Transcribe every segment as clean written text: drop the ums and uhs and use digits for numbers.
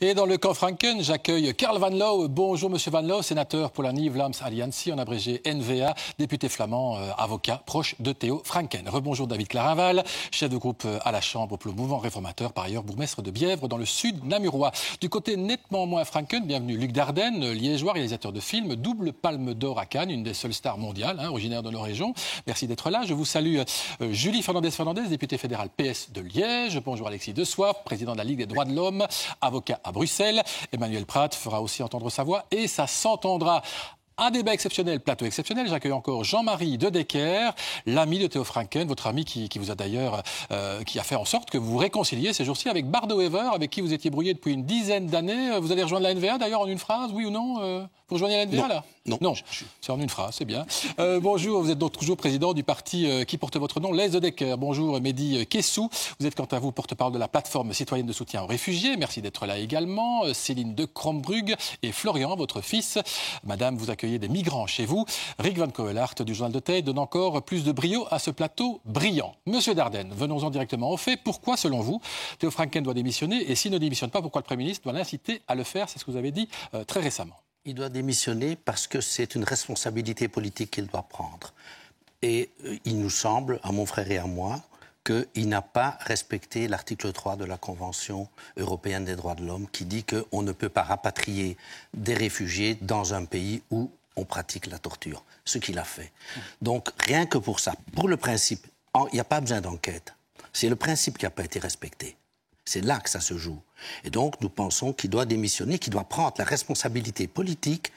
Et dans le camp Franken, j'accueille Karl Van Loo. Bonjour Monsieur Van Loo, sénateur pour la Nieuw-Vlaams Alliantie, en abrégé NVA, député flamand, avocat, proche de Theo Franken. Rebonjour David Clarinval, chef de groupe à la Chambre pour le mouvement réformateur, par ailleurs bourgmestre de Bièvre dans le sud namurois. Du côté nettement moins Franken, bienvenue Luc Dardenne, liégeois, réalisateur de films, double palme d'or à Cannes, une des seules stars mondiales, originaire de nos régions. Merci d'être là. Je vous salue Julie Fernandez-Fernandez, députée fédérale PS de Liège. Bonjour Alexis De Soif, président de la Ligue des droits de l'homme, avocat à Bruxelles. Emmanuel Pratt fera aussi entendre sa voix et ça s'entendra. Un débat exceptionnel, plateau exceptionnel. J'accueille encore Jean-Marie De Decker, l'ami de Theo Franken, votre ami qui vous a d'ailleurs, qui a fait en sorte que vous vous réconciliez ces jours-ci avec Bardo Wever, avec qui vous étiez brouillé depuis une dizaine d'années. Vous allez rejoindre la NVA d'ailleurs en une phrase, oui ou non Vous rejoignez la NVA non, là Non. C'est en une phrase, c'est bien. Bonjour, vous êtes donc toujours président du parti qui porte votre nom, Les De Decker. Bonjour Mehdi Kessou, vous êtes quant à vous porte-parole de la plateforme citoyenne de soutien aux réfugiés. Merci d'être là également. Céline de Krombrug et Florian, votre fils. Madame, vous accueillez des migrants chez vous. Rick Van Koelhart du journal de Tay donne encore plus de brio à ce plateau brillant. Monsieur Dardenne, venons-en directement au fait. Pourquoi, selon vous, Theo Franken doit démissionner? Et s'il ne démissionne pas, pourquoi le Premier ministre doit l'inciter à le faire? C'est ce que vous avez dit très récemment. Il doit démissionner parce que c'est une responsabilité politique qu'il doit prendre. Et il nous semble, à mon frère et à moi, qu'il n'a pas respecté l'article 3 de la Convention européenne des droits de l'homme qui dit qu'on ne peut pas rapatrier des réfugiés dans un pays où on pratique la torture, ce qu'il a fait. Donc, rien que pour ça, pour le principe, il n'y a pas besoin d'enquête. C'est le principe qui n'a pas été respecté. C'est là que ça se joue. Et donc, nous pensons qu'il doit démissionner, qu'il doit prendre la responsabilité politique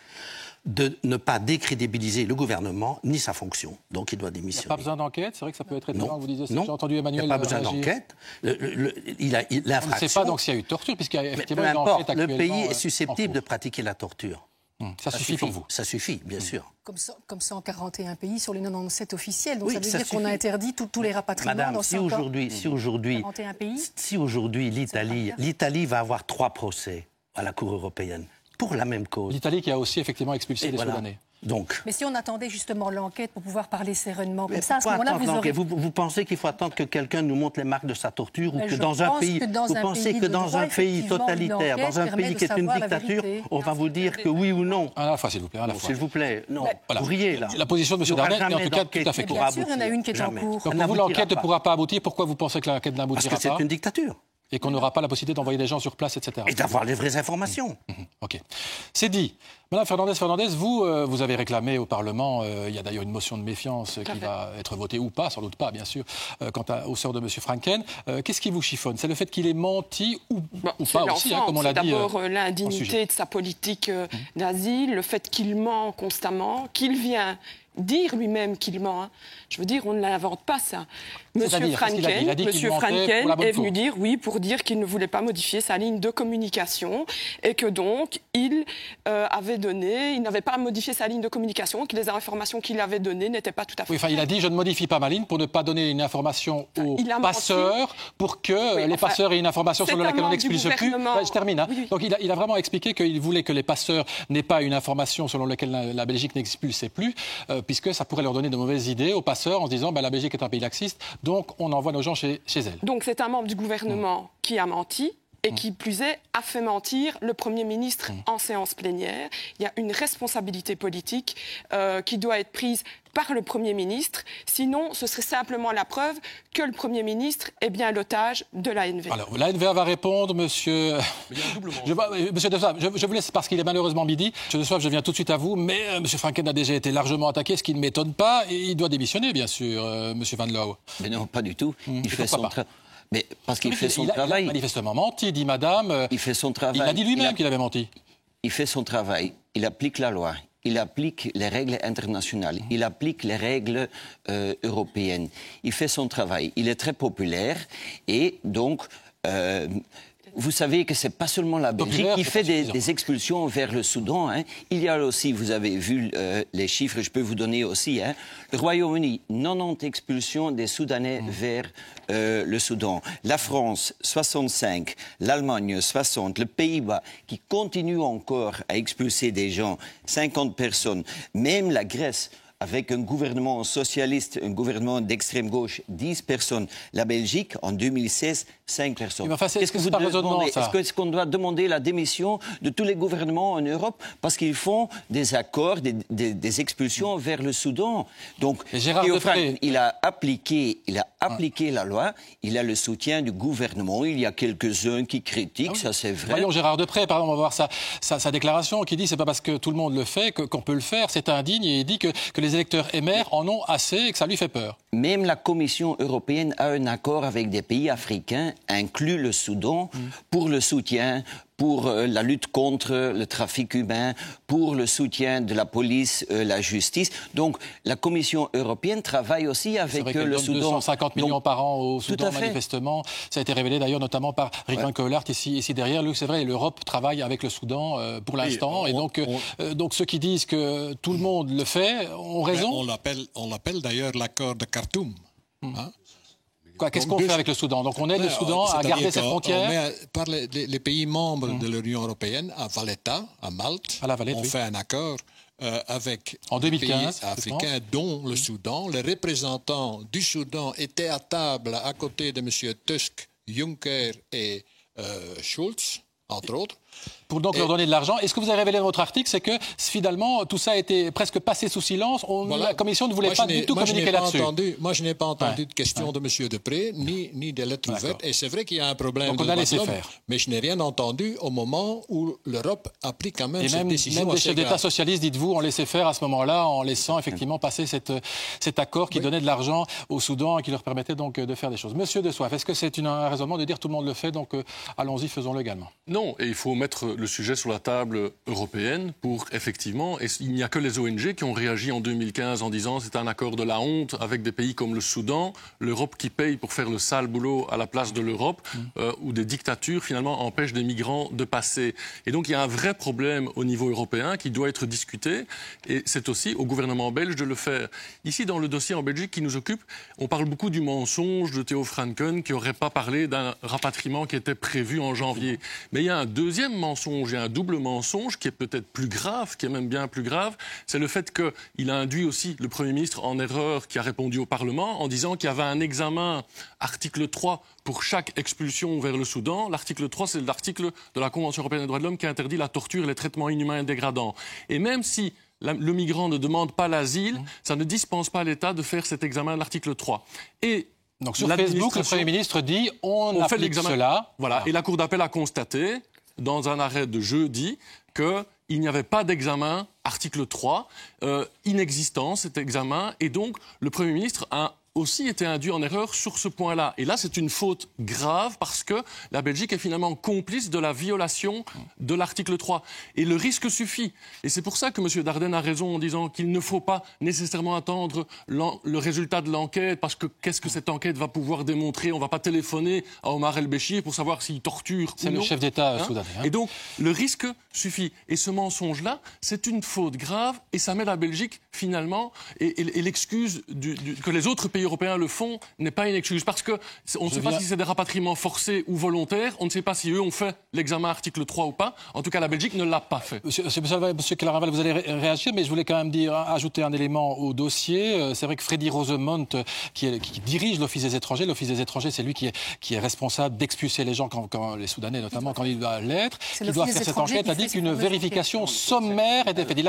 de ne pas décrédibiliser le gouvernement ni sa fonction. Donc, il doit démissionner. Il n'y a pas besoin d'enquête? C'est vrai que ça peut être étonnant, vous disiez ça. Non, j'ai entendu Emmanuel. Il n'y a pas besoin d'enquête. On ne sait pas donc s'il y a eu torture, puisqu'il y a effectivement une enquête actuellement. Le pays est susceptible de pratiquer la torture. Ça suffit pour vous? Ça suffit, bien sûr. Comme 141 pays sur les 97 officiels. Donc oui, ça veut dire qu'on a interdit tous les rapatriements. Madame, dans si aujourd'hui l'Italie va avoir 3 procès à la Cour européenne pour la même cause. L'Italie qui a aussi effectivement expulsé les Soudanais. Donc. Mais si on attendait justement l'enquête pour pouvoir parler sereinement comme ça, à ce moment-là, vous pensez qu'il faut attendre que quelqu'un nous montre les marques de sa torture ou que dans un pays, vous pensez que dans un pays totalitaire, dans un pays qui est une dictature, on va vous dire que oui ou non? À la fois, s'il vous plaît. S'il vous plaît, non. Voilà. Vous riez là. La position de M. Dardenne est en tout cas tout à fait claire. Bien sûr, il y en a une qui est en cours. Donc pour vous, l'enquête ne pourra pas aboutir. Pourquoi vous pensez que l'enquête n'aboutira pas? Parce que c'est une dictature. Et qu'on n'aura pas la possibilité d'envoyer des gens sur place, etc. Et d'avoir les vraies informations. OK. C'est dit. Madame Fernandez, vous avez réclamé au Parlement, il y a d'ailleurs une motion de méfiance qui va être votée ou pas, sans doute pas, bien sûr, quant au sort de M. Franken. Qu'est-ce qui vous chiffonne? C'est le fait qu'il ait menti ou pas aussi, comme on l'a dit. D'abord, l'indignité de sa politique d'asile, le fait qu'il ment constamment, qu'il vient dire lui-même qu'il ment. Je veux dire, on ne l'invente pas, ça. Monsieur Franken est venu dire, oui, pour dire qu'il ne voulait pas modifier sa ligne de communication et que donc, il n'avait pas modifié sa ligne de communication, que les informations qu'il avait données n'étaient pas tout à fait... Oui, enfin, il a dit, je ne modifie pas ma ligne pour ne pas donner une information aux passeurs, pour que les passeurs aient une information sur laquelle on n'expulse plus. Je termine. Oui. Donc, il a vraiment expliqué qu'il voulait que les passeurs n'aient pas une information selon laquelle la Belgique n'expulsait plus, puisque ça pourrait leur donner de mauvaises idées aux passeurs en se disant la Belgique est un pays laxiste, donc on envoie nos gens chez elle. Donc c'est un membre du gouvernement qui a menti et qui plus est a fait mentir le Premier ministre en séance plénière. Il y a une responsabilité politique qui doit être prise par le Premier ministre, sinon ce serait simplement la preuve que le Premier ministre est bien l'otage de la NVA. Alors, la NVA va répondre, monsieur... Monsieur De Soif, je vous laisse parce qu'il est malheureusement midi. Monsieur De Soif, je viens tout de suite à vous, mais monsieur Franken a déjà été largement attaqué, ce qui ne m'étonne pas, et il doit démissionner, bien sûr, monsieur Van Loo. Mais non, pas du tout. Il fait son travail. Mais parce qu'il fait son travail. Il a manifestement menti, dit madame. Il fait son travail. Il a dit lui-même qu'il avait menti. Il fait son travail. Il applique la loi. Il applique les règles internationales. Il applique les règles européennes. Il fait son travail. Il est très populaire. Et donc... vous savez que ce n'est pas seulement la Belgique qui fait des expulsions vers le Soudan. Il y a aussi, vous avez vu les chiffres, je peux vous donner aussi, le Royaume-Uni, 90 expulsions des Soudanais vers le Soudan. La France, 65. L'Allemagne, 60. Le Pays-Bas, qui continue encore à expulser des gens, 50 personnes. Même la Grèce. avec un gouvernement socialiste, un gouvernement d'extrême gauche, 10 personnes. La Belgique, en 2016, 5 personnes. Est-ce qu'on doit demander la démission de tous les gouvernements en Europe parce qu'ils font des accords, des expulsions vers le Soudan? Donc, il a appliqué la loi, il a le soutien du gouvernement. Il y a quelques-uns qui critiquent, ça c'est vrai. Voyons Gérard Deprez, pardon, on va voir sa déclaration qui dit c'est pas parce que tout le monde le fait qu'on peut le faire, c'est indigne, et il dit que les électeurs émers en ont assez et que ça lui fait peur. Même la Commission européenne a un accord avec des pays africains, inclus le Soudan, pour le soutien, pour la lutte contre le trafic humain, pour le soutien de la police, la justice. Donc la Commission européenne travaille aussi avec le Soudan. 250 millions par an au Soudan, manifestement. Ça a été révélé d'ailleurs notamment par Rick Collard ici derrière. Lui, c'est vrai, l'Europe travaille avec le Soudan pour l'instant. Et donc ceux qui disent que tout le monde le fait ont raison. On l'appelle d'ailleurs l'accord de Khartoum. Hein? Qu'est-ce qu'on fait avec le Soudan? Donc on aide le Soudan à garder ses frontières. Par les pays membres de l'Union européenne, à Valletta, à Malte, on fait un accord avec des pays africains, dont le Soudan. Les représentants du Soudan étaient à table à côté de M. Tusk, Juncker et Schulz, entre autres. Pour donc leur donner de l'argent. Et ce que vous avez révélé dans votre article, c'est que finalement, tout ça a été presque passé sous silence. La Commission ne voulait pas du tout communiquer là-dessus. Moi, je n'ai pas entendu de questions de M. Deprez, ni de lettres ouvertes. Et c'est vrai qu'il y a un problème donc on a laissé faire. Mais je n'ai rien entendu au moment où l'Europe applique quand même cette décision. Même des chefs d'État socialistes, dites-vous, ont laissé faire à ce moment-là, en laissant effectivement passer cet accord qui donnait de l'argent au Soudan et qui leur permettait donc de faire des choses. Monsieur De Soif, est-ce que c'est un raisonnement de dire tout le monde le fait, donc allons-y, faisons-le également? Non, et il faut mettre le sujet sur la table européenne pour, effectivement, et il n'y a que les ONG qui ont réagi en 2015 en disant c'est un accord de la honte avec des pays comme le Soudan, l'Europe qui paye pour faire le sale boulot à la place de l'Europe, où des dictatures, finalement, empêchent des migrants de passer. Et donc, il y a un vrai problème au niveau européen qui doit être discuté, et c'est aussi au gouvernement belge de le faire. Ici, dans le dossier en Belgique qui nous occupe, on parle beaucoup du mensonge de Theo Franken qui n'aurait pas parlé d'un rapatriement qui était prévu en janvier. Mais il y a un deuxième mensonge, un double mensonge qui est peut-être plus grave, qui est même bien plus grave, c'est le fait qu'il a induit aussi le Premier ministre en erreur qui a répondu au Parlement en disant qu'il y avait un examen article 3 pour chaque expulsion vers le Soudan. L'article 3, c'est l'article de la Convention européenne des droits de l'homme qui interdit la torture et les traitements inhumains et dégradants. Et même si le migrant ne demande pas l'asile, ça ne dispense pas l'État de faire cet examen de l'article 3. Et donc sur Facebook, le Premier ministre dit on applique cela. Voilà. Et la Cour d'appel a constaté dans un arrêt de jeudi qu'il n'y avait pas d'examen, article 3, inexistant cet examen, et donc le Premier ministre a aussi été induit en erreur sur ce point-là. Et là, c'est une faute grave parce que la Belgique est finalement complice de la violation de l'article 3. Et le risque suffit. Et c'est pour ça que M. Dardenne a raison en disant qu'il ne faut pas nécessairement attendre le résultat de l'enquête, parce que qu'est-ce que cette enquête va pouvoir démontrer? On ne va pas téléphoner à Omar El-Béchir pour savoir s'il torture ou non. C'est le chef d'État soudanais. Et donc, le risque suffit. Et ce mensonge-là, c'est une faute grave et ça met la Belgique, finalement, et l'excuse que les autres pays européens le font n'est pas une excuse. Parce qu'on ne sait pas si c'est des rapatriements forcés ou volontaires. On ne sait pas si eux ont fait l'examen article 3 ou pas. En tout cas, la Belgique ne l'a pas fait. Monsieur Claraval, vous allez réagir, mais je voulais quand même ajouter un élément au dossier. C'est vrai que Freddy Rosemont, qui dirige l'Office des étrangers, c'est lui qui est responsable d'expulser les gens, quand les Soudanais notamment, quand il doit l'être, qui doit faire cette enquête, a dit qu'une vérification sommaire était faite. Il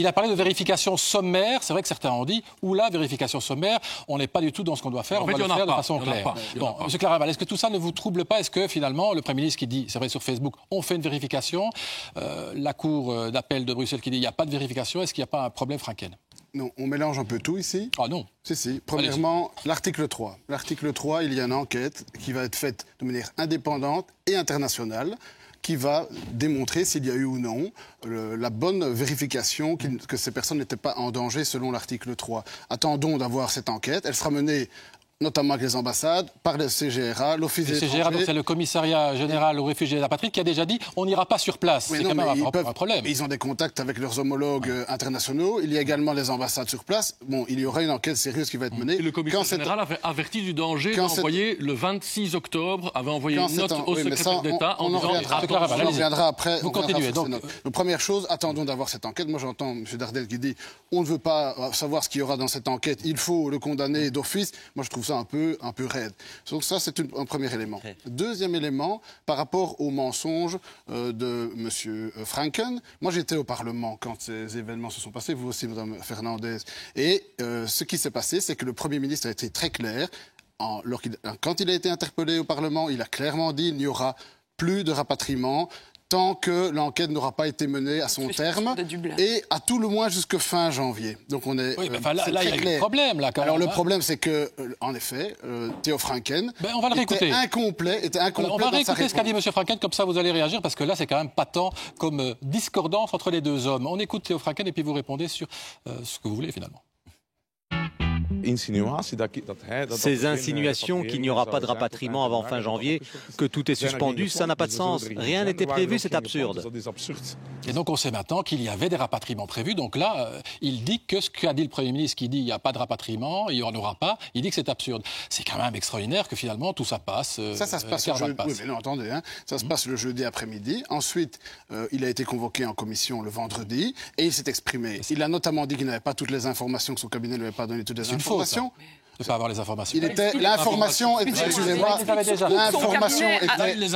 a parlé de vérification sommaire. C'est vrai que certains ont dit, oula, vérification sommaire, on n'est pas du tout dans ce qu'on doit faire, on va le faire de façon claire. Bon, M. Claraval, est-ce que tout ça ne vous trouble pas? Est-ce que finalement, le Premier ministre qui dit, c'est vrai sur Facebook, on fait une vérification, la Cour d'appel de Bruxelles qui dit, il n'y a pas de vérification, est-ce qu'il n'y a pas un problème Franken? Non, on mélange un peu tout ici. Ah non. Si. Premièrement, l'article 3. L'article 3, il y a une enquête qui va être faite de manière indépendante et internationale, qui va démontrer s'il y a eu ou non la bonne vérification que ces personnes n'étaient pas en danger selon l'article 3. Attendons d'avoir cette enquête. Elle sera menée notamment avec les ambassades, par le CGRA, l'Office des étrangers. Le CGRA, c'est le Commissariat général aux réfugiés et apatrides, qui a déjà dit on n'ira pas sur place. C'est quand même un problème. Ils ont des contacts avec leurs homologues internationaux. Il y a également les ambassades sur place. Bon, il y aura une enquête sérieuse qui va être menée. Et le commissaire général avait averti du danger, le 26 octobre, avait envoyé une note au secrétaire d'État en disant... On reviendra après. Vous continuez. Donc, première chose, attendons d'avoir cette enquête. Moi, j'entends M. Dardel qui dit on ne veut pas savoir ce qu'il y aura dans cette enquête. Il faut le condamner d'office. Moi, je trouve ça un peu raide. Donc ça, c'est un premier élément. Deuxième élément, par rapport aux mensonges de M. Franken. Moi, j'étais au Parlement quand ces événements se sont passés. Vous aussi, Mme Fernandez. Et ce qui s'est passé, c'est que le Premier ministre a été très clair. Quand il a été interpellé au Parlement, il a clairement dit qu'il n'y aura plus de rapatriement tant que l'enquête n'aura pas été menée à son terme et à tout le moins jusque fin janvier. Donc on est. Oui, mais là, il y a un problème là. Quand Alors même, le problème, c'est que, en effet, Theo Franken on va le réécouter. était incomplet. On va réécouter ce qu'a dit M. Franken, comme ça vous allez réagir, parce que là, c'est quand même patent comme discordance entre les deux hommes. On écoute Theo Franken et puis vous répondez sur ce que vous voulez finalement. Ces insinuations qu'il n'y aura pas de rapatriement avant fin janvier, que tout est suspendu, ça n'a pas de sens. Rien n'était prévu, c'est absurde. Et donc on sait maintenant qu'il y avait des rapatriements prévus. Donc là, il dit que ce qu'a dit le Premier ministre, qui dit il n'y a pas de rapatriement, il n'y en aura pas, il dit que c'est absurde. C'est quand même extraordinaire que finalement tout ça passe. Ça se passe le jeudi. Oui, mais non, attendez, ça se passe le jeudi après-midi. Ensuite, il a été convoqué en commission le vendredi et il s'est exprimé. Il a notamment dit qu'il n'avait pas toutes les informations, que son cabinet ne lui avait pas donné toutes les informations. De ne pas avoir les informations. L'information était, excusez-moi, l'information était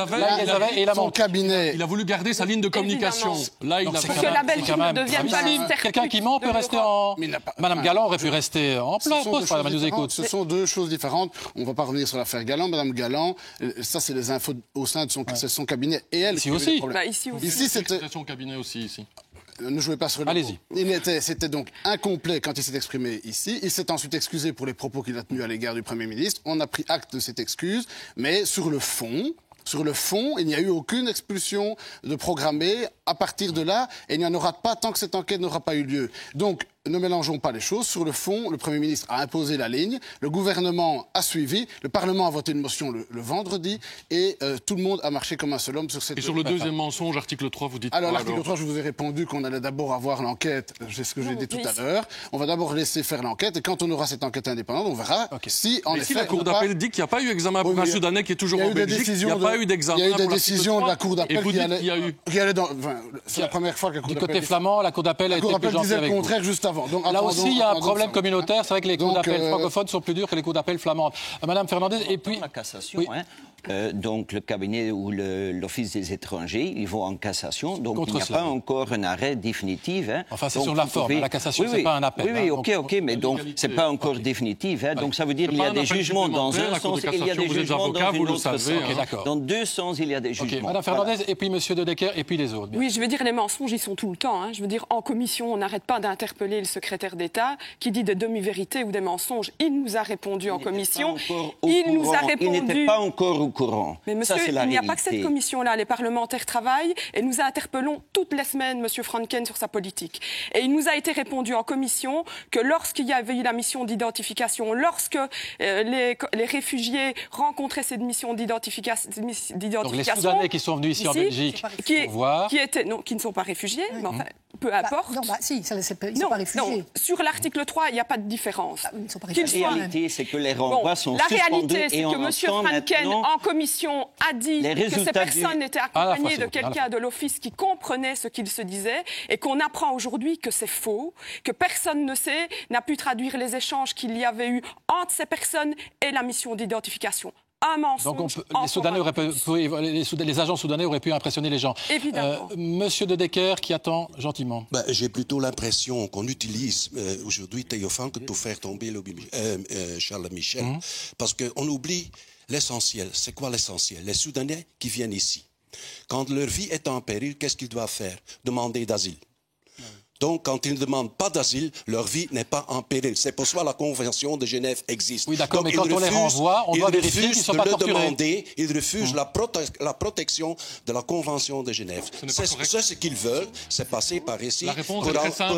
son cabinet. Il a voulu garder sa ligne de communication. Là, il a fait que la Belgique ne devienne pas quelqu'un qui ment peut rester en... Madame Galland aurait pu rester en place. Ce sont deux choses différentes. On ne va pas revenir sur l'affaire Galland. Madame Galland, ça, c'est les infos au sein de son cabinet. Et elle... Ici aussi. Ici, c'était... son cabinet aussi, ici. Ne jouez pas sur le... Allez-y. C'était donc incomplet quand il s'est exprimé ici. Il s'est ensuite excusé pour les propos qu'il a tenus à l'égard du Premier ministre. On a pris acte de cette excuse. Mais sur le fond, il n'y a eu aucune expulsion de programmée à partir de là. Et il n'y en aura pas tant que cette enquête n'aura pas eu lieu. Donc, ne mélangeons pas les choses. Sur le fond, le Premier ministre a imposé la ligne, le gouvernement a suivi, le Parlement a voté une motion le vendredi et tout le monde a marché comme un seul homme sur cette... Et sur le deuxième mensonge, article 3, vous dites alors, l'article 3, je vous ai répondu qu'on allait d'abord avoir l'enquête, c'est ce que j'ai dit tout à l'heure. On va d'abord laisser faire l'enquête et quand on aura cette enquête indépendante, on verra si, en effet... si la Cour d'appel dit qu'il n'y a pas eu examen pour un Soudanais qui est toujours en Belgique, il n'y a pas eu d'examen. Il y a eu des décisions de la Cour d'appel qui allaient dans... C'est la première fois que la Cour d'appel... Du côté flamand, la Cour d'appel a été plus gentille avec vous. Le contraire juste avant. Là aussi, il y a un problème communautaire. C'est vrai que les cours d'appel francophones sont plus durs que les cours d'appel flamandes. Madame Fernandez, et puis... La cassation, donc le cabinet ou l'Office des étrangers, ils vont en cassation. Donc il n'y a pas encore un arrêt définitif. Enfin, c'est sur la forme. La cassation, c'est pas un appel. Oui, ok, mais donc c'est pas encore définitif. Donc ça veut dire qu'il y a des jugements dans un sens et il y a des jugements dans une autre sens. Dans deux sens, il y a des jugements. Madame Fernandez, et puis Monsieur De Decker, et puis les autres. Oui, je veux dire, les mensonges, ils sont tout le temps. Je veux dire, en commission, on n'arrête pas d'interpeller le secrétaire d'État qui dit des demi-vérités ou des mensonges. Il nous a répondu en commission. Il n'était pas encore au courant. Mais monsieur, il n'y a pas que cette commission-là. Les parlementaires travaillent et nous interpellons toutes les semaines monsieur Franken sur sa politique. Et il nous a été répondu en commission que lorsqu'il y avait eu la mission d'identification, lorsque les réfugiés rencontraient cette mission d'identification... Donc les Soudanais qui sont venus ici en Belgique qui ne sont pas réfugiés, mais enfin, peu importe. Ils ne sont pas réfugiés. Non, sur l'article 3, il n'y a pas de différence. La réalité, c'est que les renvois sont suspendus. La réalité, c'est que M. Franken, en commission, a dit que ces personnes étaient accompagnées de quelqu'un de l'Office qui comprenait ce qu'il se disait et qu'on apprend aujourd'hui que c'est faux, que personne ne sait, n'a pu traduire les échanges qu'il y avait eu entre ces personnes et la mission d'identification. Un mensonge. Donc les agents soudanais auraient pu impressionner les gens. Évidemment. Monsieur De Decker qui attend gentiment. J'ai plutôt l'impression qu'on utilise aujourd'hui Theo Franken pour faire tomber Charles Michel. Parce qu'on oublie l'essentiel. C'est quoi l'essentiel? Les Soudanais qui viennent ici. Quand leur vie est en péril, qu'est-ce qu'ils doivent faire? Demander d'asile. Donc, quand ils ne demandent pas d'asile, leur vie n'est pas en péril. C'est pour ça que la Convention de Genève existe. Oui, d'accord, mais quand on les renvoie, on doit vérifier qu'ils ne sont pas torturés. Ils refusent la protection de la Convention de Genève. C'est ce qu'ils veulent, c'est passer par ici pour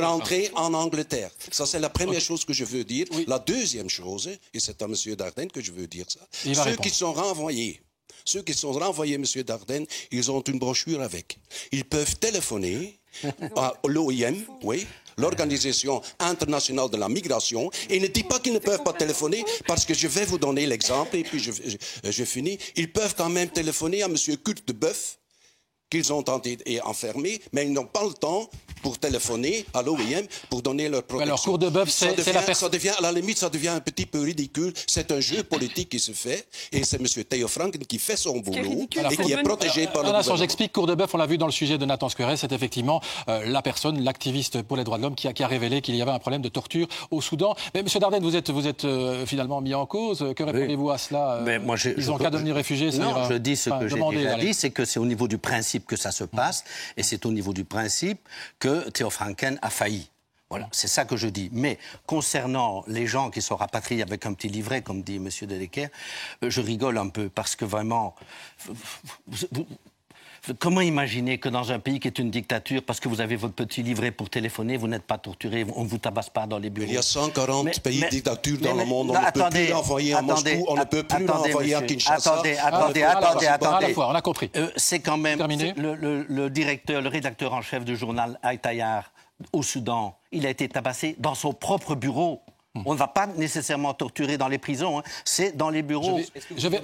entrer en Angleterre. Ça, c'est la première chose que je veux dire. Oui. La deuxième chose, et c'est à M. Dardenne que je veux dire ça, ceux qui sont renvoyés, M. Dardenne, ils ont une brochure avec. Ils peuvent téléphoner à l'OIM, oui, l'Organisation internationale de la migration, et ne dis pas qu'ils ne peuvent pas téléphoner, parce que je vais vous donner l'exemple, et puis je finis. Ils peuvent quand même téléphoner à M. Kurt de Boeuf, qu'ils ont enfermé, mais ils n'ont pas le temps pour téléphoner à l'OIM pour donner leur protection. Alors, Kurt de Boeuf, c'est la personne... À la limite, ça devient un petit peu ridicule. C'est un jeu politique qui se fait, et c'est M. Theo Franken qui fait son boulot et qui est protégé par le gouvernement. J'explique, Kurt de Boeuf, on l'a vu dans le sujet de Nathan Squeret, c'est effectivement la personne, l'activiste pour les droits de l'homme qui a révélé qu'il y avait un problème de torture au Soudan. Mais M. Dardenne, vous êtes finalement mis en cause. Que répondez-vous à cela? Ils ont qu'à devenir réfugiés. Non, je dis ce que j'ai déjà dit, c'est que c'est au niveau du principe que ça se passe, et c'est au niveau du principe que Theo Franken a failli. Voilà, c'est ça que je dis. Mais concernant les gens qui sont rapatriés avec un petit livret, comme dit M. Dedecker, je rigole un peu, parce que vraiment... Comment imaginer que dans un pays qui est une dictature, parce que vous avez votre petit livret pour téléphoner, vous n'êtes pas torturé, on ne vous tabasse pas dans les bureaux? Il y a 140 pays dictatures dans le monde. On ne peut plus l'envoyer à Moscou, on ne peut plus l'envoyer à Kinshasa. Attendez. On a compris. C'est quand même le rédacteur en chef du journal Al-Tayar au Soudan. Il a été tabassé dans son propre bureau. On ne va pas nécessairement torturer dans les prisons, hein. C'est dans les bureaux.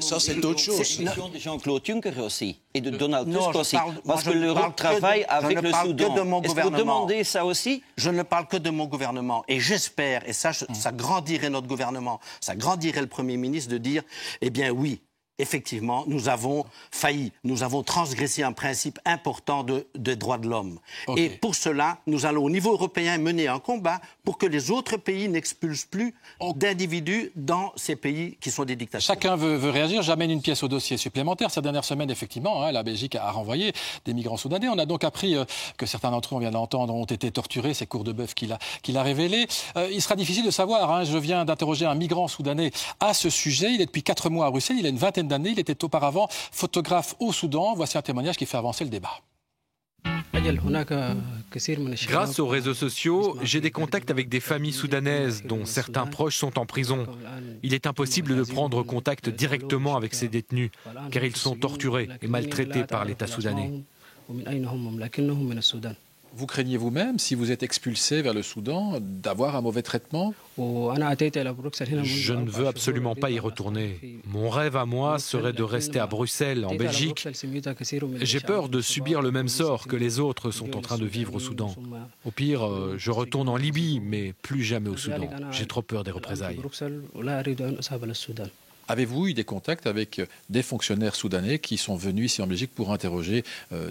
Ça, c'est autre chose. C'est la question de Jean-Claude Juncker aussi, et de Donald Tusk aussi. Parce que l'Europe travaille avec le Soudan. Est-ce que vous demandez ça aussi? Je ne parle que de mon gouvernement. Et j'espère, et ça grandirait notre gouvernement, ça grandirait le Premier ministre de dire, eh bien oui, effectivement, nous avons failli, nous avons transgressé un principe important de droits de l'homme. Okay. Et pour cela, nous allons au niveau européen mener un combat pour que les autres pays n'expulsent plus d'individus dans ces pays qui sont des dictatures. Chacun veut réagir. J'amène une pièce au dossier supplémentaire. Ces dernières semaines, effectivement, la Belgique a renvoyé des migrants soudanais. On a donc appris que certains d'entre eux, on vient d'entendre, ont été torturés. C'est Kurt de Boeuf qui l'a révélé. Il sera difficile de savoir. Je viens d'interroger un migrant soudanais à ce sujet. Il est depuis 4 mois à Bruxelles. Il a une vingtaine d'années. Il était auparavant photographe au Soudan. Voici un témoignage qui fait avancer le débat. Grâce aux réseaux sociaux, j'ai des contacts avec des familles soudanaises dont certains proches sont en prison. Il est impossible de prendre contact directement avec ces détenus, car ils sont torturés et maltraités par l'État soudanais. Vous craignez vous-même, si vous êtes expulsé vers le Soudan, d'avoir un mauvais traitement? Je ne veux absolument pas y retourner. Mon rêve à moi serait de rester à Bruxelles, en Belgique. J'ai peur de subir le même sort que les autres sont en train de vivre au Soudan. Au pire, je retourne en Libye, mais plus jamais au Soudan. J'ai trop peur des représailles. Avez-vous eu des contacts avec des fonctionnaires soudanais qui sont venus ici en Belgique pour interroger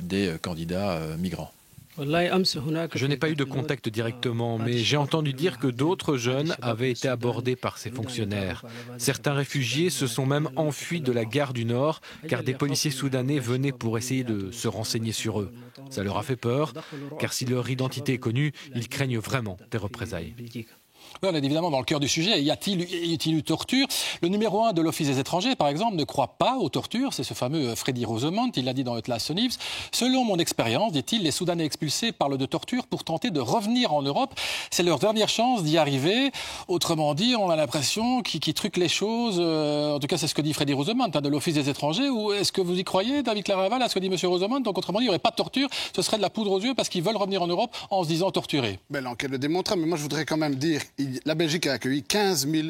des candidats migrants? Je n'ai pas eu de contact directement, mais j'ai entendu dire que d'autres jeunes avaient été abordés par ces fonctionnaires. Certains réfugiés se sont même enfuis de la gare du Nord, car des policiers soudanais venaient pour essayer de se renseigner sur eux. Ça leur a fait peur, car si leur identité est connue, ils craignent vraiment des représailles. Oui, on est évidemment dans le cœur du sujet. Y a-t-il eu torture? Le numéro 1 de l'Office des étrangers, par exemple, ne croit pas aux tortures. C'est ce fameux Freddy Rosemont, il l'a dit dans Atlas News. Selon mon expérience, dit-il, les Soudanais expulsés parlent de torture pour tenter de revenir en Europe. C'est leur dernière chance d'y arriver. Autrement dit, on a l'impression qu'ils truquent les choses. En tout cas, c'est ce que dit Freddy Rosemont, de l'Office des étrangers. Ou est-ce que vous y croyez, David Claraval, à ce que dit M. Rosemont? Donc, autrement dit, il n'y aurait pas de torture. Ce serait de la poudre aux yeux parce qu'ils veulent revenir en Europe en se disant torturés. L'enquête le démontre, mais moi, je voudrais quand même dire... La Belgique a accueilli 15 000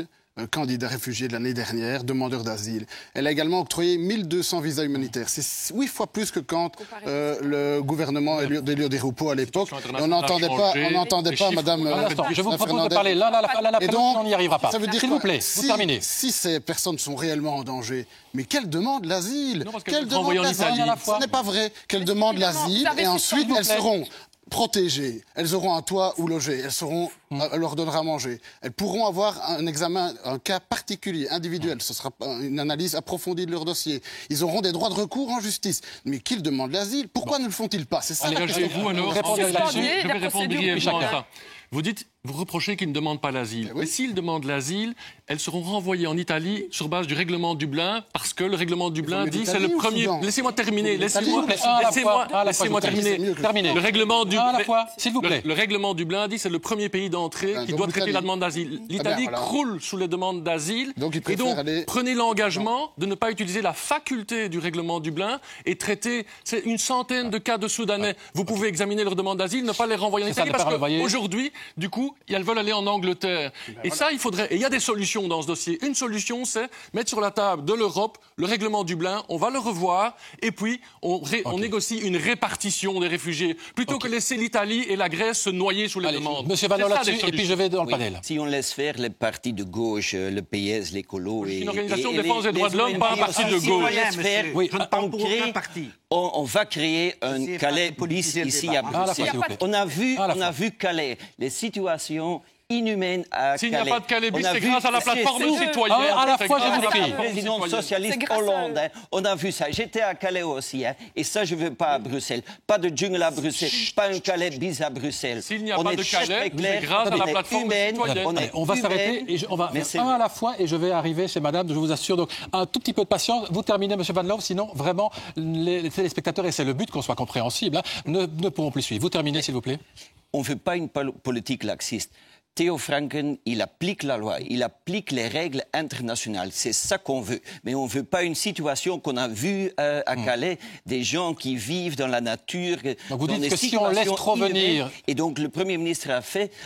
candidats réfugiés de l'année dernière, demandeurs d'asile. Elle a également octroyé 1200 visas humanitaires. C'est 8 fois plus que quand le gouvernement d'Elio Di Rupo à l'époque. On n'entendait pas Madame... Je vous propose de parler là, on n'y arrivera pas. S'il vous plaît, vous terminez. Si ces personnes sont réellement en danger, mais qu'elles demandent l'asile. Qu'elles demandent l'asile. Ce n'est pas vrai. Qu'elles demandent l'asile et ensuite elles seront protégées. Elles auront un toit où loger. Elles seront leur donnera à manger. Elles pourront avoir un examen, un cas particulier, individuel. Ce sera une analyse approfondie de leur dossier. Ils auront des droits de recours en justice. Mais qu'ils demandent l'asile, pourquoi ne le font-ils pas? C'est ça. Allez, vous, alors, je vais répondre brièvement à ça. Vous dites, vous reprochez qu'ils ne demandent pas l'asile. Mais s'ils demandent l'asile, elles seront renvoyées en Italie sur base du règlement Dublin, parce que le règlement Dublin dit c'est le premier. Laissez-moi terminer. Laissez-moi terminer. Le règlement Dublin, s'il vous plaît. Le règlement Dublin dit c'est le premier pays d'entrée qui doit traiter la demande d'asile. L'Italie croule sous les demandes d'asile. Et donc, prenez l'engagement de ne pas utiliser la faculté du règlement Dublin et traiter une centaine de cas de Soudanais. Vous pouvez examiner leurs demandes d'asile, ne pas les renvoyer en Italie, parce qu'aujourd'hui, du coup, elles veulent aller en Angleterre. Et ça, il faudrait... Et il y a des solutions dans ce dossier. Une solution, c'est mettre sur la table de l'Europe le règlement Dublin, on va le revoir, et puis on négocie une répartition des réfugiés, plutôt que laisser l'Italie et la Grèce se noyer sous les demandes. Monsieur Van Loo là-dessus, et puis je vais dans le panel. Si on laisse faire les partis de gauche, le PS, l'écolo... Une organisation de défense des droits de l'homme, pas un parti de gauche. On va créer un Calais bis ici à Bruxelles. On a vu Calais, les situations inhumaine à Calais. S'il n'y a pas de Calais bis, c'est grâce à la plateforme citoyenne. À la fois, je vous prie. Le président socialiste Hollande, on a vu ça. J'étais à Calais aussi, et ça, je ne veux pas à Bruxelles. Pas de jungle à Bruxelles, pas un Calais bis à Bruxelles. S'il n'y a pas de Calais, c'est grâce à la plateforme citoyenne. On va s'arrêter, on va un à la fois, et je vais arriver chez madame, je vous assure. Donc, un tout petit peu de patience. Vous terminez, monsieur Van Loo, sinon, vraiment, les téléspectateurs, et c'est le but qu'on soit compréhensible, ne pourront plus suivre. Vous terminez, s'il vous plaît. On ne veut pas une politique laxiste. Theo Franken, il applique la loi, il applique les règles internationales. C'est ça qu'on veut. Mais on ne veut pas une situation qu'on a vue à Calais, des gens qui vivent dans la nature. Donc vous dites que si on laisse trop venir... Et donc le Premier ministre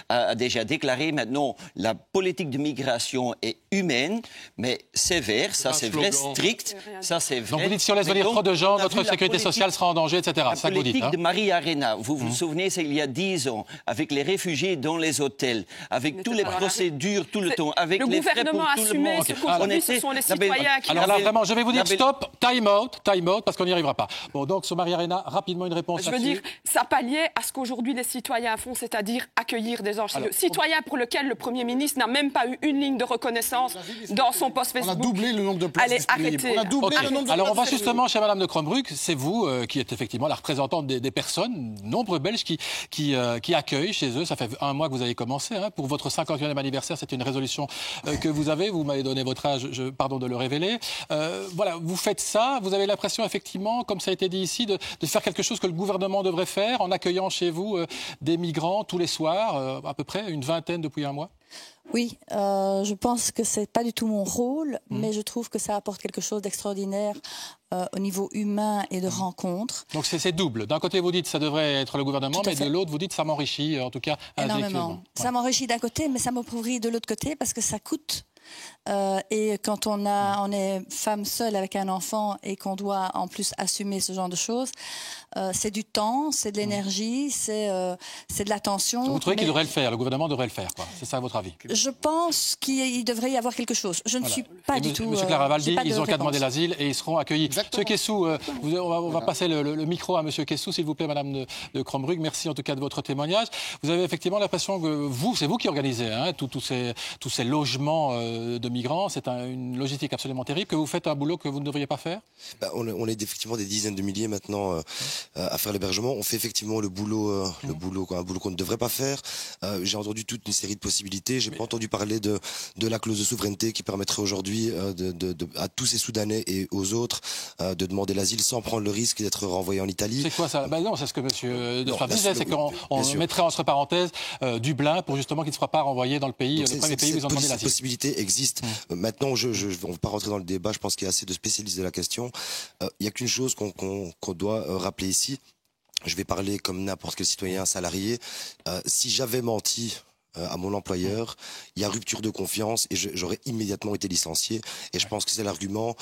a déjà déclaré maintenant la politique de migration est humaine, mais sévère, ça c'est vrai, strict, ça c'est vrai. Donc vous dites si on laisse venir trop de gens, notre sécurité sociale sera en danger, etc. La politique de Maria Arena, vous vous souvenez, c'est il y a 10 ans, avec les réfugiés dans les hôtels, avec toutes les procédures, tout le temps, avec les frais pour tout le monde. Ce sont les citoyens qui... Alors là, vraiment, je vais vous dire stop, time out, parce qu'on n'y arrivera pas. Bon, donc, sur Maria Arena, rapidement une réponse là-dessus. Je veux dire, ça palliait à ce qu'aujourd'hui les citoyens font, c'est-à-dire accueillir des anges. Citoyens pour lesquels le Premier ministre n'a même pas eu une ligne de reconnaissance dans son post Facebook. On a doublé le nombre de places disponibles. On a doublé le nombre de Alors, on va justement chez madame de Crombrugge. C'est vous qui êtes effectivement la représentante des personnes, nombreux Belges, qui accueillent chez eux. Ça fait un mois que vous avez commencé, pour votre 50e anniversaire, c'est une résolution que vous avez. Vous m'avez donné votre âge, pardon de le révéler. Voilà, vous faites ça. Vous avez l'impression, effectivement, comme ça a été dit ici, de faire quelque chose que le gouvernement devrait faire en accueillant chez vous des migrants tous les soirs, à peu près une vingtaine depuis un mois? Oui, je pense que c'est pas du tout mon rôle, mais je trouve que ça apporte quelque chose d'extraordinaire au niveau humain et de rencontre. Donc c'est double. D'un côté, vous dites que ça devrait être le gouvernement, mais de l'autre, vous dites que ça m'enrichit, en tout cas intellectuellement. Ouais. Ça m'enrichit d'un côté, mais ça m'appauvrit de l'autre côté parce que ça coûte. Et quand on est femme seule avec un enfant et qu'on doit en plus assumer ce genre de choses, c'est du temps, c'est de l'énergie, c'est de l'attention. Vous trouvez qu'il devrait le faire, le gouvernement devrait le faire, quoi. C'est ça votre avis? Je pense qu'il devrait y avoir quelque chose. Je ne suis pas du tout... Monsieur Claraval dit ils n'ont qu'à demander l'asile et ils seront accueillis. Monsieur Kessou, on va passer le micro à monsieur Kessou, s'il vous plaît, madame de Crombrugge. Merci en tout cas de votre témoignage. Vous avez effectivement l'impression que c'est vous qui organisez tous ces logements de migrants. C'est une logistique absolument terrible. Que vous faites un boulot que vous ne devriez pas faire? On est effectivement des dizaines de milliers maintenant à faire l'hébergement. On fait effectivement un boulot qu'on ne devrait pas faire. J'ai entendu toute une série de possibilités. J'ai pas entendu parler de la clause de souveraineté qui permettrait aujourd'hui à tous ces Soudanais et aux autres de demander l'asile sans prendre le risque d'être renvoyés en Italie. C'est quoi ça? Non, c'est ce que monsieur de Frappe disait, c'est qu'on mettrait entre parenthèses Dublin pour justement qu'il ne soit pas renvoyé dans le pays, le premier pays où ils ont demandé l'asile. Cette possibilité existe. Maintenant, on ne va pas rentrer dans le débat. Je pense qu'il y a assez de spécialistes de la question. Il n'y a qu'une chose qu'on doit rappeler ici. Je vais parler comme n'importe quel citoyen salarié. Si j'avais menti à mon employeur, il y a rupture de confiance et j'aurais immédiatement été licencié. Et je pense que c'est l'argument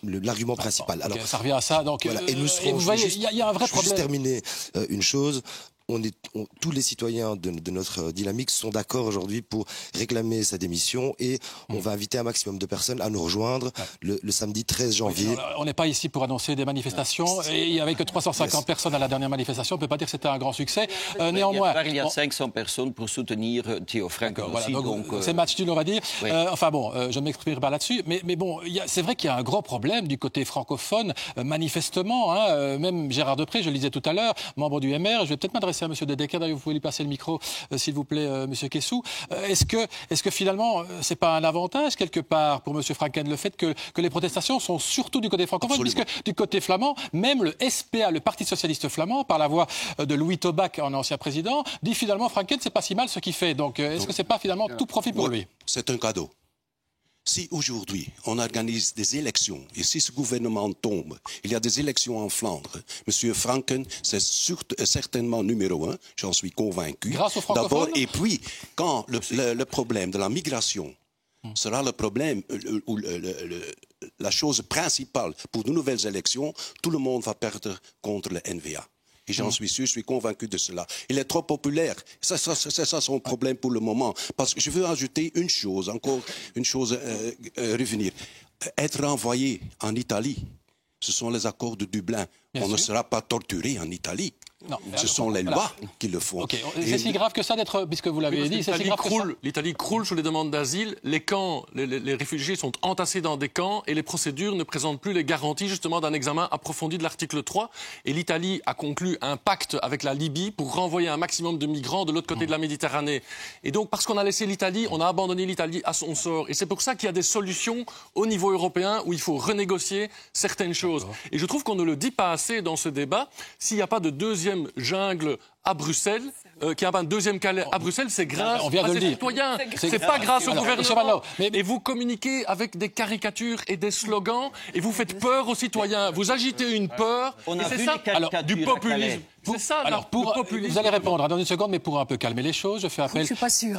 l'argument principal. Alors, ça revient à ça. Donc, voilà. Et nous serons, vous voyez, il y a un vrai problème. Je vais juste terminer une chose. tous les citoyens de notre dynamique sont d'accord aujourd'hui pour réclamer sa démission et on va inviter un maximum de personnes à nous rejoindre le samedi 13 janvier. Oui, on n'est pas ici pour annoncer des manifestations et avec 350 personnes à la dernière manifestation, on ne peut pas dire que c'était un grand succès. Néanmoins, il y a 500 personnes pour soutenir Theo Franken aussi. Donc, c'est match nul, on va dire. Oui. Je ne m'exprimerai pas là-dessus, mais bon, c'est vrai qu'il y a un gros problème du côté francophone, manifestement. Même Gérard Depré, je le disais tout à l'heure, membre du MR, je vais peut-être m'adresser à M. Dedecker, d'ailleurs vous pouvez lui passer le micro, s'il vous plaît, M. Kessou. Est-ce que finalement, c'est pas un avantage quelque part pour M. Franken, le fait que les protestations sont surtout du côté francophone, puisque du côté flamand, même le SPA, le Parti socialiste flamand, par la voix de Louis Tobach, un ancien président, dit finalement Franken, c'est pas si mal ce qu'il fait. Donc, est-ce que c'est pas finalement tout profit pour lui? C'est un cadeau. Si aujourd'hui on organise des élections et si ce gouvernement tombe, il y a des élections en Flandre, M. Franken, c'est certainement numéro 1, j'en suis convaincu. Grâce aux francophones. D'abord, et puis, quand le problème de la migration sera le problème ou la chose principale pour de nouvelles élections, tout le monde va perdre contre le NVA. Et j'en suis sûr, je suis convaincu de cela. Il est trop populaire. C'est ça son problème pour le moment. Parce que je veux ajouter une chose, encore une chose, revenir. Être renvoyé en Italie, ce sont les accords de Dublin. On ne sera pas torturé en Italie. Non, ce sont les lois qui le font. Okay. C'est si grave que ça d'être, puisque vous l'avez dit, c'est si grave que ça. L'Italie croule sous les demandes d'asile, les camps, les réfugiés sont entassés dans des camps et les procédures ne présentent plus les garanties justement d'un examen approfondi de l'article 3. Et l'Italie a conclu un pacte avec la Libye pour renvoyer un maximum de migrants de l'autre côté de la Méditerranée. Et donc parce qu'on a laissé l'Italie, on a abandonné l'Italie à son sort. Et c'est pour ça qu'il y a des solutions au niveau européen où il faut renégocier certaines choses. Et je trouve qu'on ne le dit pas assez dans ce débat. S'il n'y a pas de deuxième jungle à Bruxelles, qui a un deuxième Calais à Bruxelles, c'est grâce à ces citoyens. C'est pas grâce au gouvernement. Et vous communiquez avec des caricatures et des slogans et vous faites peur aux citoyens. Vous agitez une peur. Et c'est ça du populisme. C'est ça, alors vous allez répondre dans une seconde, mais pour un peu calmer les choses, je fais appel. Je suis pas sûre.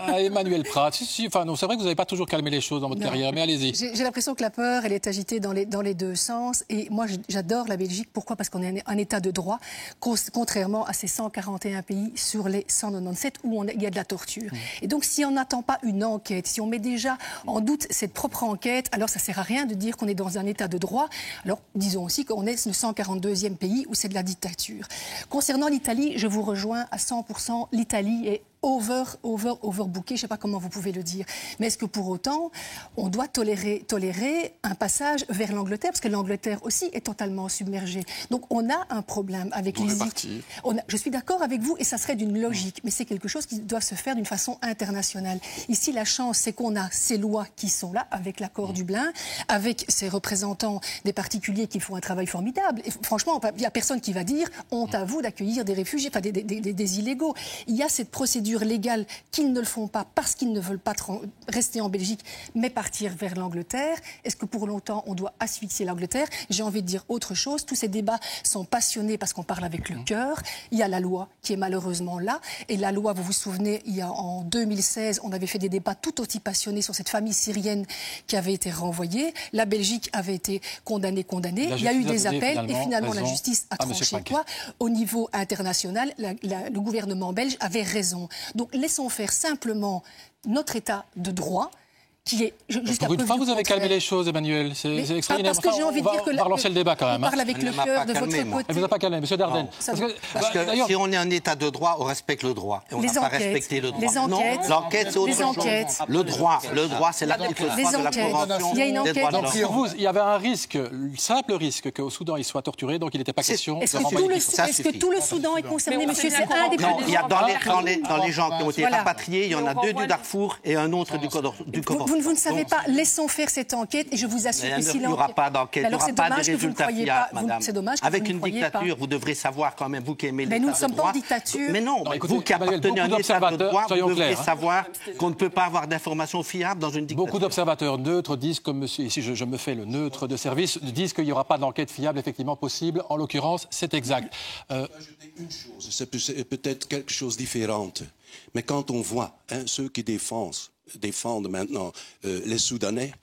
À Emmanuel Pratt. Enfin, non, c'est vrai que vous n'avez pas toujours calmé les choses dans votre carrière, mais allez-y. J'ai l'impression que la peur, elle est agitée dans les deux sens. Et moi, j'adore la Belgique. Pourquoi? Parce qu'on est un État de droit, contrairement à ces 141 pays sur les 197 où il y a de la torture. Et donc, si on n'attend pas une enquête, si on met déjà en doute cette propre enquête, alors ça ne sert à rien de dire qu'on est dans un État de droit. Alors, disons aussi qu'on est le 142e pays où c'est de la dictature. Concernant l'Italie, je vous rejoins à 100%. L'Italie est overbooké, je ne sais pas comment vous pouvez le dire. Mais est-ce que pour autant, on doit tolérer un passage vers l'Angleterre? Parce que l'Angleterre aussi est totalement submergée. Donc on a un problème avec les îles. Je suis d'accord avec vous et ça serait d'une logique. Mais c'est quelque chose qui doit se faire d'une façon internationale. Ici, la chance, c'est qu'on a ces lois qui sont là, avec l'accord Dublin, avec ces représentants des particuliers qui font un travail formidable. Et franchement, il n'y a personne qui va dire honte à vous d'accueillir des réfugiés, enfin des illégaux. Il y a cette procédure légales qu'ils ne le font pas parce qu'ils ne veulent pas rester en Belgique mais partir vers l'Angleterre. Est-ce que pour longtemps on doit asphyxier l'Angleterre? J'ai envie de dire autre chose. Tous ces débats sont passionnés parce qu'on parle avec le cœur. Il y a la loi qui est malheureusement là et la loi, vous vous souvenez, en 2016 on avait fait des débats tout aussi passionnés sur cette famille syrienne qui avait été renvoyée. La Belgique avait été condamnée. Il y a eu des appels et finalement la justice a tranché quoi? Au niveau international, le gouvernement belge avait raison. Donc laissons faire simplement notre État de droit qui est jusqu'à pour une fois, vous avez calmé les choses, Emmanuel. C'est extraordinaire. Parce que j'ai envie de dire que on va relancer le débat quand même. On parle avec le cœur de votre côté. Elle vous a pas calmé, Monsieur Dardenne. Parce que si on est un État de droit, on respecte le droit. Et on n'a pas respecté le droit. Les enquêtes. Non, l'enquête, c'est autre chose. Le droit, c'est l'article 3 de la Convention il y a une enquête. Donc pour vous, il y avait un risque, simple risque, qu'au Soudan il soit torturé, donc il n'était pas question de renvoyer. Est-ce que tout le Soudan est concerné, monsieur? C'est un des Non, il y a dans les gens qui ont été rapatriés, il y en a 2 du Darfour et un autre du Kordofan. Vous ne savez pas. Laissons faire cette enquête et je vous assure que il n'y aura pas d'enquête, il n'y aura pas de résultats fiables, madame. C'est dommage que avec une dictature, vous devrez savoir quand même, vous qui aimez l'État de droit. Mais nous ne sommes pas en dictature. Mais non, vous qui appartenez à un État de droit, vous devrez savoir qu'on ne peut pas avoir d'informations fiables dans une dictature. Beaucoup d'observateurs neutres disent, comme monsieur, ici je me fais le neutre de service, disent qu'il n'y aura pas d'enquête fiable effectivement possible. En l'occurrence, c'est exact. Ajouter une chose, c'est peut-être quelque chose de différent. Mais quand on voit ceux qui défendent maintenant les Soudanais,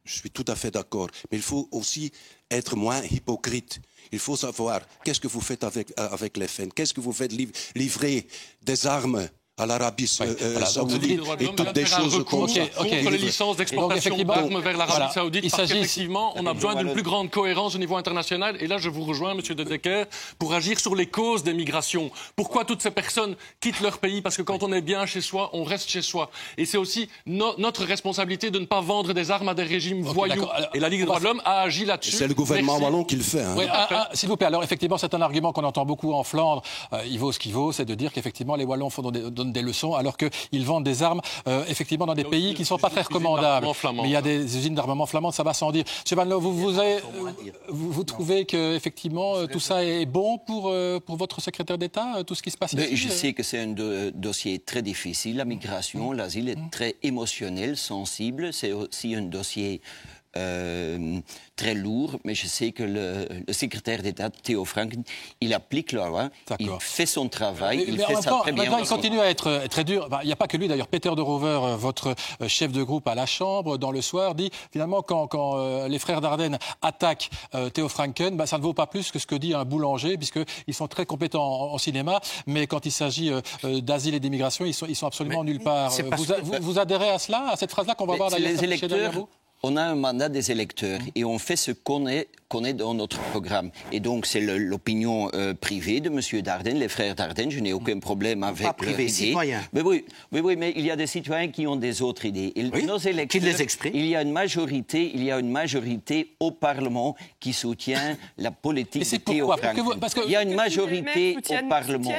je suis tout à fait d'accord. Mais il faut aussi être moins hypocrite. Il faut savoir qu'est-ce que vous faites avec les FN, qu'est-ce que vous faites livrer des armes à l'Arabie Saoudite et toutes des choses comme ça. Contre les licences d'exportation d'armes vers l'Arabie Saoudite, parce qu'effectivement, on a besoin d'une plus grande cohérence au niveau international. Et là, je vous rejoins, M. De Decker, pour agir sur les causes des migrations. Pourquoi toutes ces personnes quittent leur pays? Parce que quand on est bien chez soi, on reste chez soi. Et c'est aussi notre responsabilité de ne pas vendre des armes à des régimes voyous. Et la Ligue des droits de l'homme a agi là-dessus. C'est le gouvernement wallon qui le fait. Hein. Oui, s'il vous plaît, alors effectivement, c'est un argument qu'on entend beaucoup en Flandre. Il vaut ce qu'il vaut, c'est de dire qu'effectivement, les Wallons donnent des leçons alors qu'ils vendent des armes effectivement dans des pays qui ne sont pas très recommandables. Mais il y a des usines d'armement flamandes, ça va sans dire. M. Van Loo, vous trouvez qu'effectivement tout ça est bon pour votre secrétaire d'État, tout ce qui se passe ici? Je sais que c'est un dossier très difficile, la migration, l'asile est très émotionnel, sensible. C'est aussi un dossier très lourd, mais je sais que le secrétaire d'État, Theo Franken, il applique la loi, il fait son travail, il fait ça très bien. Maintenant, il continue à être très dur. Il n'y a pas que lui, d'ailleurs. Peter de Rover, votre chef de groupe à la Chambre, dans Le Soir, dit, finalement, quand les frères Dardenne attaquent Theo Franken, ça ne vaut pas plus que ce que dit un boulanger, puisqu'ils sont très compétents en cinéma, mais quand il s'agit d'asile et d'immigration, ils sont absolument nulle part. Vous adhérez à cela, à cette phrase-là qu'on va voir d'ailleurs s'afficher derrière vous? On a un mandat des électeurs et on fait ce qu'on est dans notre programme. Et donc, c'est l'opinion privée de M. Dardenne, les frères Dardenne. Je n'ai aucun problème avec pas privé, citoyen. Mais oui, mais il y a des citoyens qui ont des autres idées. Et nos électeurs, qui les expriment. Il y a une majorité au Parlement qui soutient la politique de Theo Franken. Il y a une majorité au Parlement.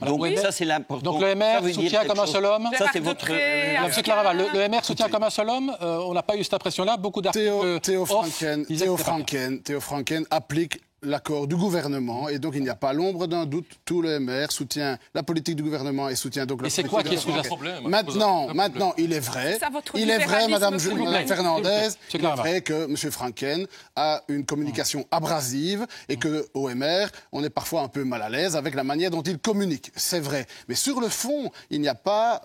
Donc, ça, c'est l'important. Donc, le MR soutient comme un seul homme. Ça, c'est votre... M. Claraval, le MR soutient comme un seul homme. On n'a pas eu cette impression-là. Beaucoup d'articles. Theo Franken applique l'accord du gouvernement et donc il n'y a pas l'ombre d'un doute. Tout le MR soutient la politique du gouvernement et soutient donc la politique. Et c'est quoi qui est sous problème? Maintenant, il est vrai, Madame Fernandez, il est vrai que M. Franken a une communication abrasive et que au MR, on est parfois un peu mal à l'aise avec la manière dont il communique. C'est vrai, mais sur le fond, il n'y a pas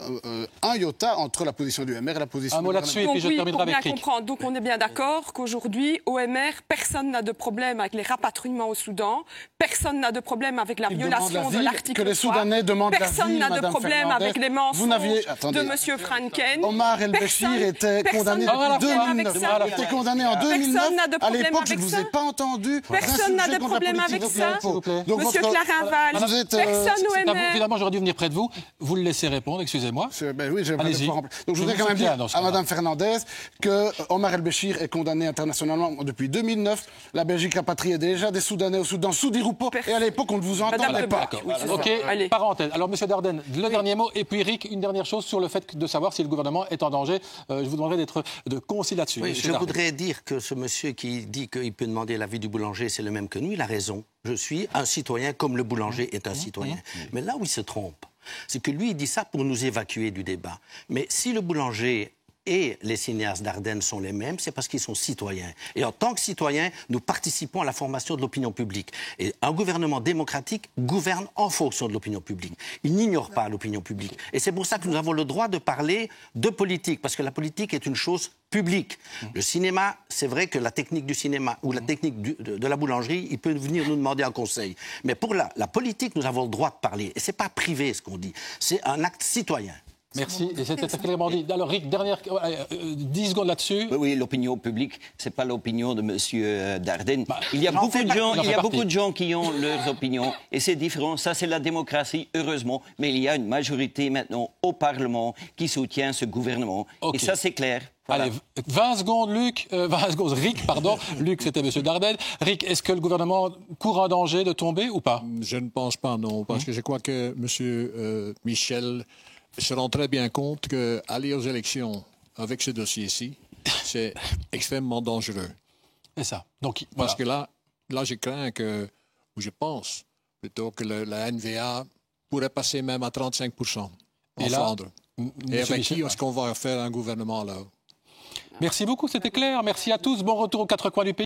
un iota entre la position du MR et la position. Un mot là-dessus et puis je terminerai avec Rick. Donc on est bien d'accord qu'aujourd'hui, au MR, personne n'a de problème avec les rapatriements au Soudan. Personne n'a de problème avec la violation de l'article 3. Que les Soudanais demandent Personne n'a de problème avec les mensonges de M. Franken. Omar El-Béchir était condamné en 2009. Il était condamné en 2009. À l'époque, je ne vous ai pas entendu. Personne n'a de problème avec ça. Monsieur Claraval, personne au MR. Évidemment, j'aurais dû venir près de vous. Vous le laissez répondre, excusez-moi. Oui, allez-y. Donc je voudrais quand même dire à Mme Fernandez que Omar El-Béchir est condamné internationalement depuis 2009. La Belgique rapatriait déjà des Soudanais au Soudan sous Diroupo. Et à l'époque, on ne vous entendait pas. Ok, parenthèse. Alors, M. Dardenne, le dernier mot. Et puis, Rick, une dernière chose sur le fait de savoir si le gouvernement est en danger. Je vous demanderai d'être concis là-dessus. Oui, je voudrais dire que ce monsieur qui dit qu'il peut demander l'avis du boulanger, c'est le même que nous. Il a raison. Je suis un citoyen comme le boulanger est un citoyen. Mais là où il se trompe, c'est que lui, il dit ça pour nous évacuer du débat. Mais si le boulanger et les cinéastes d'Ardenne sont les mêmes, c'est parce qu'ils sont citoyens. Et en tant que citoyens, nous participons à la formation de l'opinion publique. Et un gouvernement démocratique gouverne en fonction de l'opinion publique. Il n'ignore pas l'opinion publique. Et c'est pour ça que nous avons le droit de parler de politique, parce que la politique est une chose publique. Le cinéma, c'est vrai que la technique du cinéma ou la technique de la boulangerie, il peut venir nous demander un conseil. Mais pour la politique, nous avons le droit de parler. Et ce n'est pas privé ce qu'on dit, c'est un acte citoyen. Merci, et c'était très clairement dit. Alors Rick, dernière 10 secondes là-dessus. Oui, l'opinion publique, c'est pas l'opinion de M. Dardenne. Il y a beaucoup de gens qui ont leurs opinions, et c'est différent. Ça, c'est la démocratie, heureusement, mais il y a une majorité maintenant au Parlement qui soutient ce gouvernement. Okay. Et ça, c'est clair. Voilà. Allez, 20 secondes, Rick, pardon. Luc, c'était M. Dardenne. Rick, est-ce que le gouvernement court un danger de tomber ou pas? Je ne pense pas, non, parce que je crois que M. Michel se rend très bien compte qu'aller aux élections avec ce dossier-ci, c'est extrêmement dangereux. C'est ça. Donc, parce que là, je crains ou je pense plutôt que la NVA pourrait passer même à 35% en Flandre. Et avec qui est-ce qu'on va faire un gouvernement là? Merci beaucoup, c'était clair. Merci à tous. Bon retour aux quatre coins du pays.